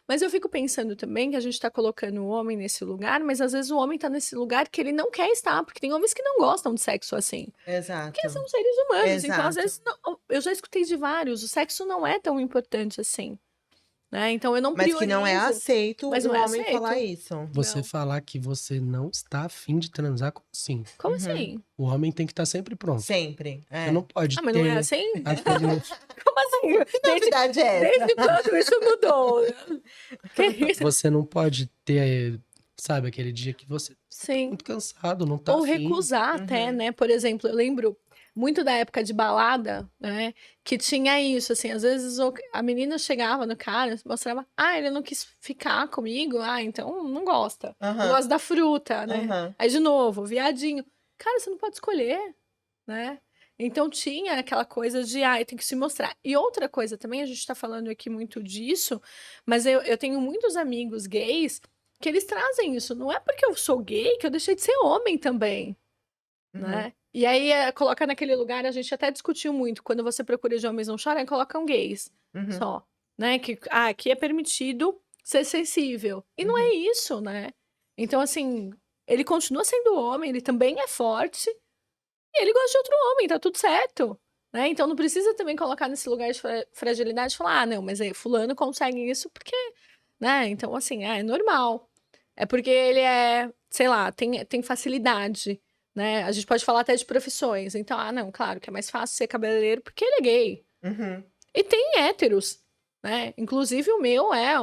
Mas eu fico pensando também que a gente tá colocando o homem nesse lugar, mas às vezes o homem tá nesse lugar que ele não quer estar, porque tem homens que não gostam de sexo assim. Porque Exato. são seres humanos, então às Exato. vezes eu já escutei de vários, o sexo não é tão importante assim, né? Então eu não Mas que não é priorizo, aceito mas um não é homem falar aceito. isso. Você Não. falar que você não está afim de transar, como assim? Como Uhum. assim? O homem tem que estar sempre pronto. Sempre. Você não É. pode Ah, mas não é ter assim? aquele. Como assim? Que novidade é essa? Desde quando isso mudou? Que isso? Você não pode ter, sabe, aquele dia que você tá Sim. muito cansado, não tá Ou afim. recusar até, Uhum. né? Por exemplo, eu lembro muito da época de balada, né? Que tinha isso, assim, às vezes a menina chegava no cara, mostrava, ah, ele não quis ficar comigo, ah, então não gosta. Não Aham. gosta da fruta, né? Aham. Aí, de novo, viadinho. Cara, você não pode escolher, né? Então tinha aquela coisa de, ah, tem que se mostrar. E outra coisa também, a gente tá falando aqui muito disso, mas eu tenho muitos amigos gays que eles trazem isso. Não é porque eu sou gay que eu deixei de ser homem também, Uhum. né? E aí coloca naquele lugar, a gente até discutiu muito, quando você procura de homens não choram, colocam gays Uhum. só, né? Que aqui é permitido ser sensível. E não é Uhum. isso, né? Então, assim, ele continua sendo homem, ele também é forte, e ele gosta de outro homem, tá tudo certo. Né? Então não precisa também colocar nesse lugar de fragilidade e falar, ah, não, mas aí, fulano consegue isso porque, né? Então, assim, é normal. É porque ele é, sei lá, tem facilidade, né? A gente pode falar até de profissões. Então, ah, não, claro que é mais fácil ser cabeleireiro porque ele é gay. Uhum. E tem héteros, né? Inclusive o meu é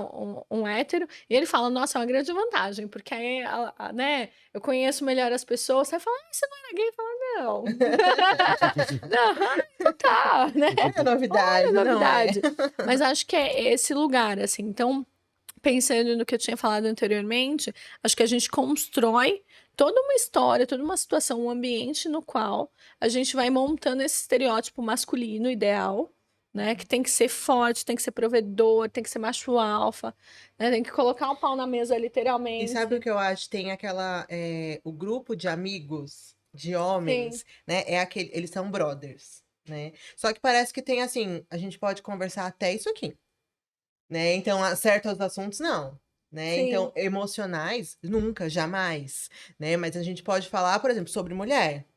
um hétero. E ele fala, nossa, é uma grande vantagem, porque aí, né, eu conheço melhor as pessoas. Você fala, ah, você não era gay? Fala, não. Não, então tá, né? É Olha a novidade, não é? novidade. Mas acho que é esse lugar, assim. Então, pensando no que eu tinha falado anteriormente, acho que a gente constrói toda uma história, toda uma situação, um ambiente no qual a gente vai montando esse estereótipo masculino ideal, né? Que tem que ser forte, tem que ser provedor, tem que ser macho alfa, né? Tem que colocar o pau na mesa, E sabe o literalmente. que eu acho? Tem aquela, o grupo de amigos de Sim, homens, né? É aquele, eles são brothers, né? Só que parece que tem assim, a gente pode conversar até isso aqui, né? Então, certos assuntos não, né? sim. Então, emocionais, nunca, jamais, né? Mas a gente pode falar, por exemplo, sobre mulher.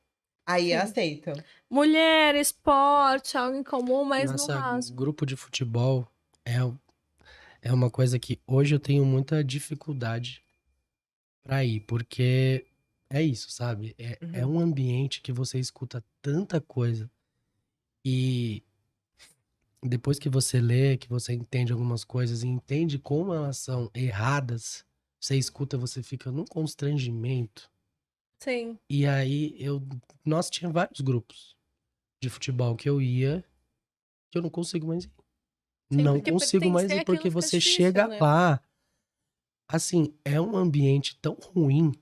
Aí Sim. aceita. Mulher, esporte, algo em comum, mas no Nossa, raso. grupo de futebol é, é uma coisa que hoje eu tenho muita dificuldade pra ir, porque é isso, sabe? É Uhum. um ambiente que você escuta tanta coisa e depois que você lê, que você entende algumas coisas e entende como elas são erradas, você escuta, você fica num constrangimento. Sim, E aí nossa, tinha vários grupos de futebol que eu ia, que eu não consigo mais ir. sim, Não porque consigo mais pertencer ir àquilo porque fica você difícil, chega né? lá, assim, é um ambiente tão ruim,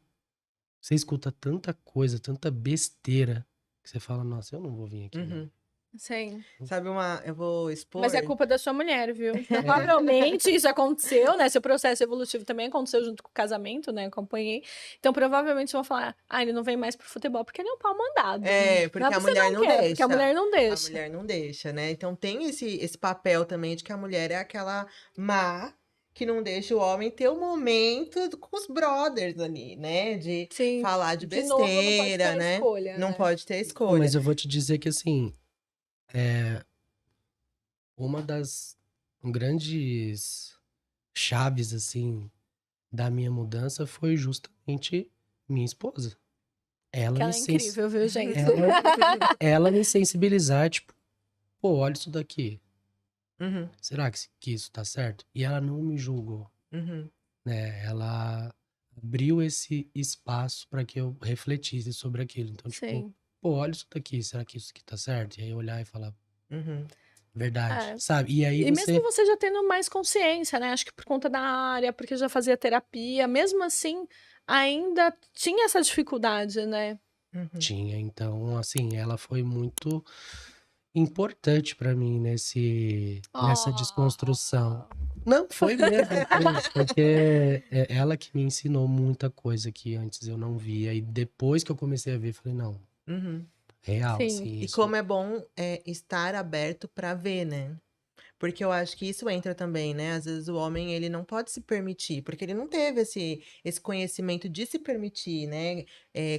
você escuta tanta coisa, tanta besteira, que você fala, nossa, eu não vou vir aqui não. Uhum. Sim. Sabe eu vou Mas expor. é culpa da sua mulher, viu? É, Provavelmente isso aconteceu, né? Seu processo evolutivo também aconteceu junto com o casamento, né? Acompanhei. Então, provavelmente vão falar: ah, ele não vem mais pro futebol porque ele é um pau mandado. É, Não é porque a porque você mulher não não quer, porque a deixa. mulher não A deixa. mulher não deixa, né? Então tem esse papel também de que a mulher é aquela má que não deixa o homem ter o momento com os brothers ali, né? De Sim, falar de de novo, não pode ter besteira, a né? escolha, Não né? pode ter não, escolha. mas eu vou te dizer que assim, uma das grandes chaves, assim, da minha mudança foi justamente minha esposa. Ela Que me, ela é sens... incrível, viu, gente? ela, ela me sensibilizar, tipo, pô, olha isso daqui. Uhum, Será que isso tá certo? E ela não me julgou, uhum, né? Ela abriu esse espaço para que eu refletisse sobre aquilo. Então, tipo, Sim. pô, olha isso daqui, será que isso aqui tá certo? E aí eu olhar e falar, uhum. Verdade, É. sabe? E aí E mesmo você você já tendo mais consciência, né, acho que por conta da área, porque já fazia terapia, mesmo assim, ainda tinha essa dificuldade, né. Uhum. tinha, então, assim, ela foi muito importante pra mim nessa desconstrução. Ah. Não, foi mesmo, foi, porque é ela que me ensinou muita coisa que antes eu não via, e depois que eu comecei a ver, falei: "Não, Uhum. real, Sim. assim, E isso". como é bom, estar aberto para ver, né. Porque eu acho que isso entra também, né, às vezes o homem ele não pode se permitir, porque ele não teve esse conhecimento de se permitir, né,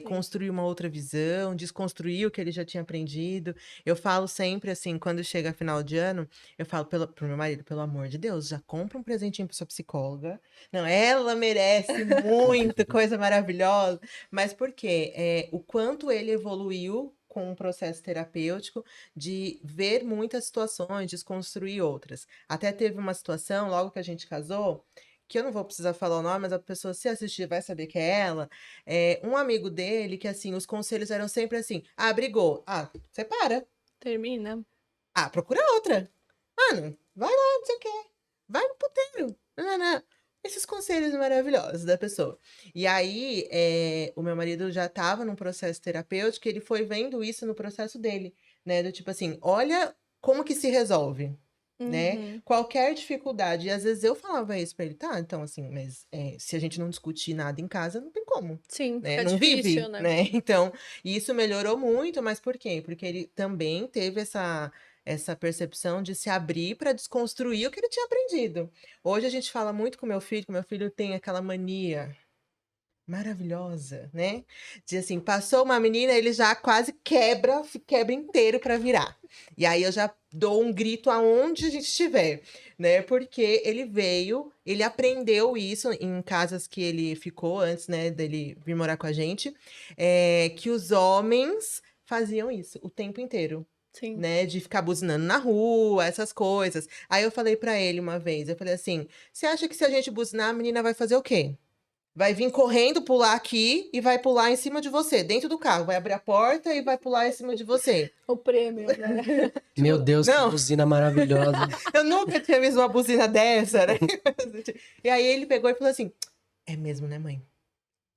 Sim. construir uma outra visão, desconstruir o que ele já tinha aprendido. Eu falo sempre assim, quando chega final de ano, eu falo para o meu marido: "Pelo amor de Deus, já compra um presentinho para sua psicóloga. Não, ela merece muito, coisa maravilhosa". Mas por quê? O quanto ele evoluiu com o processo terapêutico, de ver muitas situações, desconstruir outras. Até teve uma situação, logo que a gente casou, que eu não vou precisar falar o nome, mas a pessoa, se assistir, vai saber que é ela. Um amigo dele, que assim, os conselhos eram sempre assim: ah, brigou. Ah, separa. Termina. Ah, procura outra. Mano, vai lá, não sei o quê. Vai no puteiro. Nananã. Esses conselhos maravilhosos da pessoa. E aí, o meu marido já estava num processo terapêutico, ele foi vendo isso no processo dele, né? Do tipo assim, olha como que se resolve, né? Uhum. Qualquer dificuldade. E às vezes eu falava isso pra ele, tá, então assim, mas se a gente não discutir nada em casa, não tem como, Sim, né? fica Não difícil, vive, né. né? Então, isso melhorou muito, mas por quê? Porque ele também teve essa percepção de se abrir para desconstruir o que ele tinha aprendido. Hoje a gente fala muito com meu filho tem aquela mania maravilhosa, né, de assim, passou uma menina, ele já quase quebra inteiro para virar. E aí eu já dou um grito aonde a gente estiver, né, porque ele aprendeu isso em casas que ele ficou antes, né, dele vir morar com a gente, que os homens faziam isso o tempo inteiro. Sim. Né, de ficar buzinando na rua, essas coisas. Aí eu falei pra ele uma vez, eu falei assim: "Você acha que se a gente buzinar, a menina vai fazer o quê? Vai vir correndo, pular aqui e vai pular em cima de você, dentro do carro, vai abrir a porta e vai pular em cima de você". O prêmio, né. Meu Tipo, Deus, que não, buzina maravilhosa. eu nunca tinha visto uma buzina dessa, né. E aí ele pegou e falou assim: "É mesmo, né, mãe?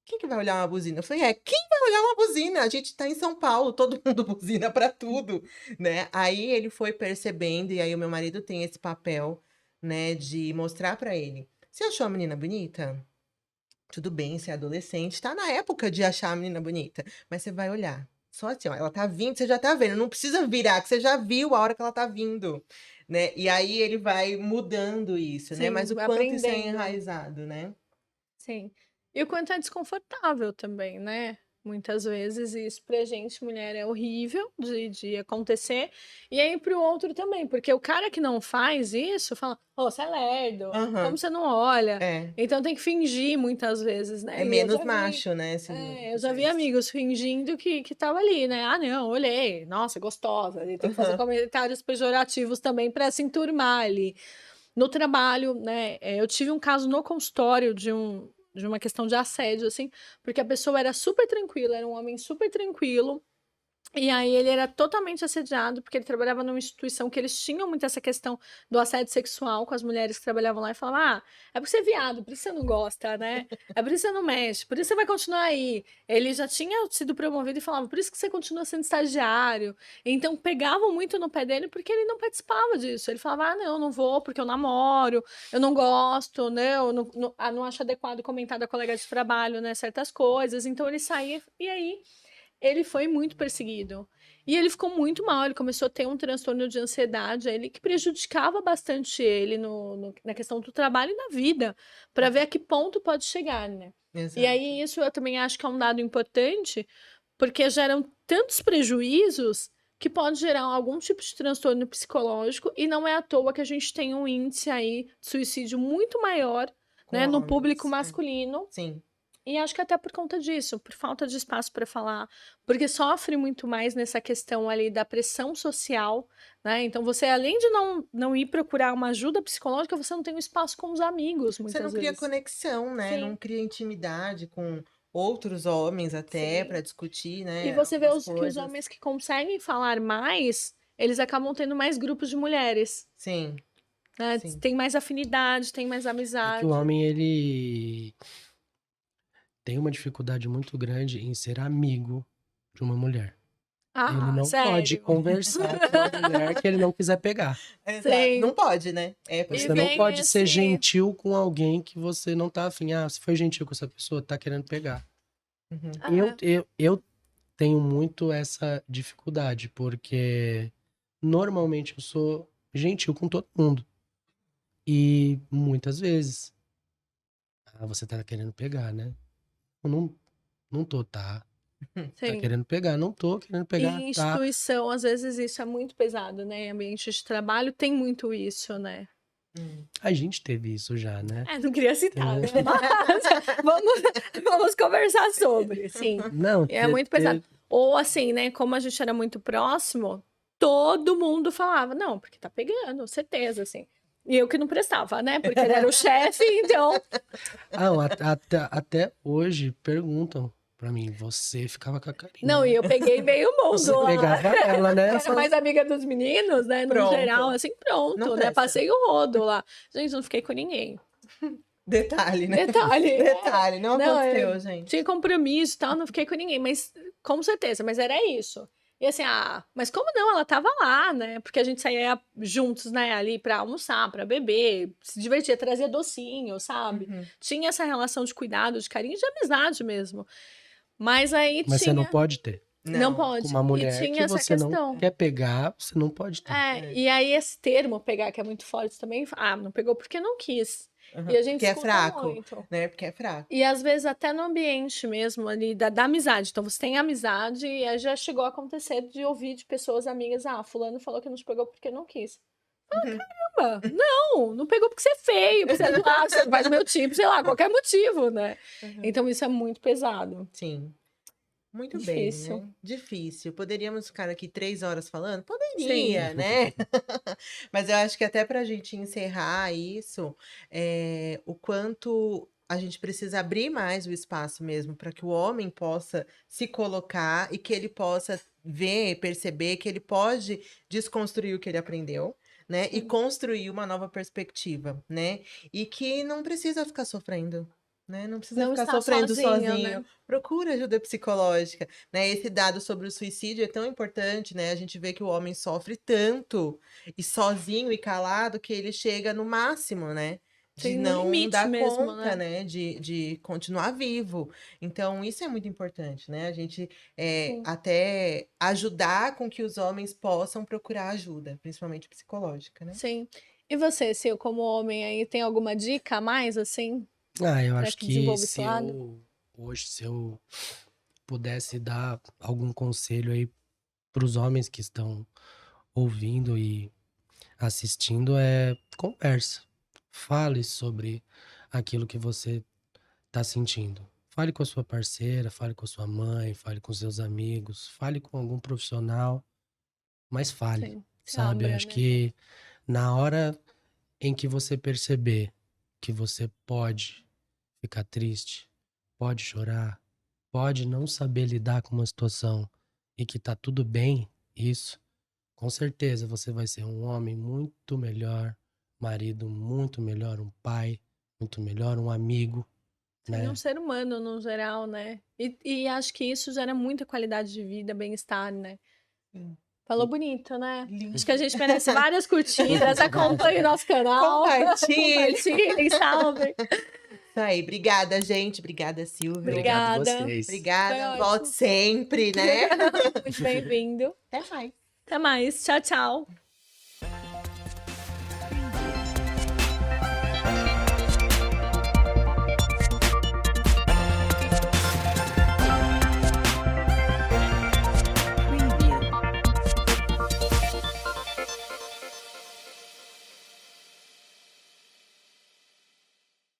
Quem que vai olhar uma buzina?". Eu falei: quem vai olhar uma buzina? A gente tá em São Paulo, todo mundo buzina pra tudo", né. Aí ele foi percebendo, e aí o meu marido tem esse papel, né, de mostrar pra ele: "Você achou a menina bonita? Tudo bem, você é adolescente, tá na época de achar a menina bonita, mas você vai olhar. Só assim, ó, ela tá vindo, você já tá vendo, não precisa virar, que você já viu a hora que ela tá vindo", né. E aí ele vai mudando isso, né, mas Sim, o vai quanto isso é aprendendo. enraizado, né. Sim. E o quanto é desconfortável também, né, muitas vezes, e isso pra gente mulher é horrível de acontecer, e aí para o outro também, porque o cara que não faz isso fala: "Ô, você é lerdo, como Aham. você não olha?". É. Então tem que fingir muitas vezes, É né, e eu menos já vi macho, né, esse eu já vi gesto. amigos fingindo que estava ali, né: "Ah não, olhei, nossa gostosa", e tem que fazer Aham. comentários pejorativos também para se enturmar ali. No trabalho, né, eu tive um caso no consultório de uma questão de assédio, assim, porque a pessoa era super tranquila, era um homem super tranquilo, e aí ele era totalmente assediado, porque ele trabalhava numa instituição que eles tinham muito essa questão do assédio sexual com as mulheres que trabalhavam lá e falavam: "Ah, é porque você é viado, por isso você não gosta, né, é por isso que você não mexe, por isso você vai continuar aí". Ele já tinha sido promovido e falava: "Por isso que você continua sendo estagiário". Então pegavam muito no pé dele, porque ele não participava disso, ele falava: "Ah não, não vou porque eu namoro, eu não gosto, né, eu não acho adequado comentar da colega de trabalho, né, certas coisas", então ele saía e aí ele foi muito perseguido. E ele ficou muito mal, ele começou a ter um transtorno de ansiedade, ele que prejudicava bastante ele na questão do trabalho e na vida, para ver a que ponto pode chegar, né. E Exato. aí isso eu também acho que é um dado importante, porque geram tantos prejuízos, que pode gerar algum tipo de transtorno psicológico, e não é à toa que a gente tem um índice aí de suicídio muito maior, Com né, no público homens, é. masculino, Sim. e acho que até por conta disso, por falta de espaço para falar, porque sofre muito mais nessa questão ali da pressão social, né, então você além de não ir procurar uma ajuda psicológica, você não tem um espaço com os amigos Você não muitas cria vezes. conexão, né, não Sim, cria intimidade com outros homens até sim. para discutir, E né, você vê algumas os coisas. homens que conseguem falar mais, eles acabam tendo mais grupos de mulheres, Sim, né? sim. Tem mais afinidade, tem mais É que amizade. o homem, ele tem uma dificuldade muito grande em ser amigo de uma mulher. Ele Ah, não pode sério? conversar com uma mulher que ele não quiser pegar. Exato. Não Sim. pode, né? É E Você não proibido. vem pode ser esse... gentil com alguém que você não tá afim. Ah, você foi gentil com essa pessoa, tá querendo pegar. Uhum. Eu tenho muito essa dificuldade, porque normalmente eu sou gentil com todo mundo. E muitas vezes, você tá querendo pegar, né? Eu não tô, tá? Tá Sim. querendo pegar, não tô querendo pegar, Em tá? instituição, às vezes isso é muito pesado, né? Em ambiente de trabalho tem muito isso, né? A gente teve isso já, né? Não queria citar, né? Mas vamos conversar sobre, sim. Não, É muito pesado. Ou assim, né? Como a gente era muito próximo, todo mundo falava, não, porque tá pegando, certeza, assim. E eu que não prestava, né? Porque ele era o chefe, então. até hoje perguntam pra mim, você ficava com a Karina, Não, e né? eu peguei meio Você mundo lá. pegava ela, né? Era mais amiga dos meninos, né? No Pronto. geral, assim, Não pronto, né? presta. Passei o rodo lá. Gente, não fiquei com ninguém. Detalhe, né? Detalhe. Detalhe, não Não, aconteceu, gente. tinha compromisso e tal, não fiquei com ninguém, mas com certeza, mas era isso. E assim, mas como não? Ela tava lá, né? Porque a gente saía juntos, né, ali pra almoçar, pra beber, se divertia, trazia docinho, sabe? Uhum. Tinha essa relação de cuidado, de carinho, de amizade mesmo. Mas aí Mas você não tinha. pode ter. Não Com pode. uma E mulher que tinha essa você não questão. quer pegar, você não pode ter. E aí esse termo pegar, que é muito forte também, não pegou porque não quis. Uhum. E a gente Porque é escuta fraco, muito. né? Porque é fraco. E às vezes até no ambiente mesmo ali da amizade. Então você tem amizade e aí já chegou a acontecer de ouvir de pessoas amigas, fulano falou que não te pegou porque não quis. Uhum. Caramba, não pegou porque você é feio, porque você não faz o meu tipo, sei lá, qualquer motivo, né? Uhum. Então isso é muito pesado. Sim. Muito Difícil. bem, né? Difícil. Poderíamos ficar aqui 3 horas falando? Sim. Poderia, né? Mas eu acho que até para a gente encerrar isso, o quanto a gente precisa abrir mais o espaço mesmo para que o homem possa se colocar e que ele possa ver, perceber que ele pode desconstruir o que ele aprendeu, né? E Sim. construir uma nova perspectiva, né? E que não precisa ficar sofrendo. Né? Não precisa Não ficar está sofrendo sozinho, sozinho. né? Procura ajuda psicológica, né? Esse dado sobre o suicídio é tão importante, né? A gente vê que o homem sofre tanto e sozinho e calado que ele chega no máximo, né? De Sim, no não limite dar mesmo, conta, né? né? De continuar vivo. Então, isso é muito importante, né? A gente Sim. até ajudar com que os homens possam procurar ajuda, principalmente psicológica, né? Sim. E você, Sil, como homem aí, tem alguma dica a mais, assim, Eu para acho que que desenvolva esse lado? se eu pudesse dar algum conselho aí pros homens que estão ouvindo e assistindo, conversa. Fale sobre aquilo que você tá sentindo. Fale com a sua parceira, fale com a sua mãe, fale com seus amigos, fale com algum profissional, mas fale, Sim. Se sabe? Eu abra, acho né? que na hora em que você perceber que você pode ficar triste, pode chorar, pode não saber lidar com uma situação e que tá tudo bem, isso, com certeza você vai ser um homem muito melhor, marido muito melhor, um pai muito melhor, um amigo, Sim, né? um ser humano no geral, né? E acho que isso gera muita qualidade de vida, bem-estar, né? Sim. Falou bonito, né? Lindo. Acho que a gente merece várias curtidas. Acompanhe nosso canal. Compartilhe. Compartilhem, salve. Isso aí. Obrigada, gente. Obrigada, Silvio. Obrigado Obrigada. vocês. Obrigada. Foi Volte ótimo. sempre, né? Muito bem-vindo. Até mais. Até mais. Tchau, tchau.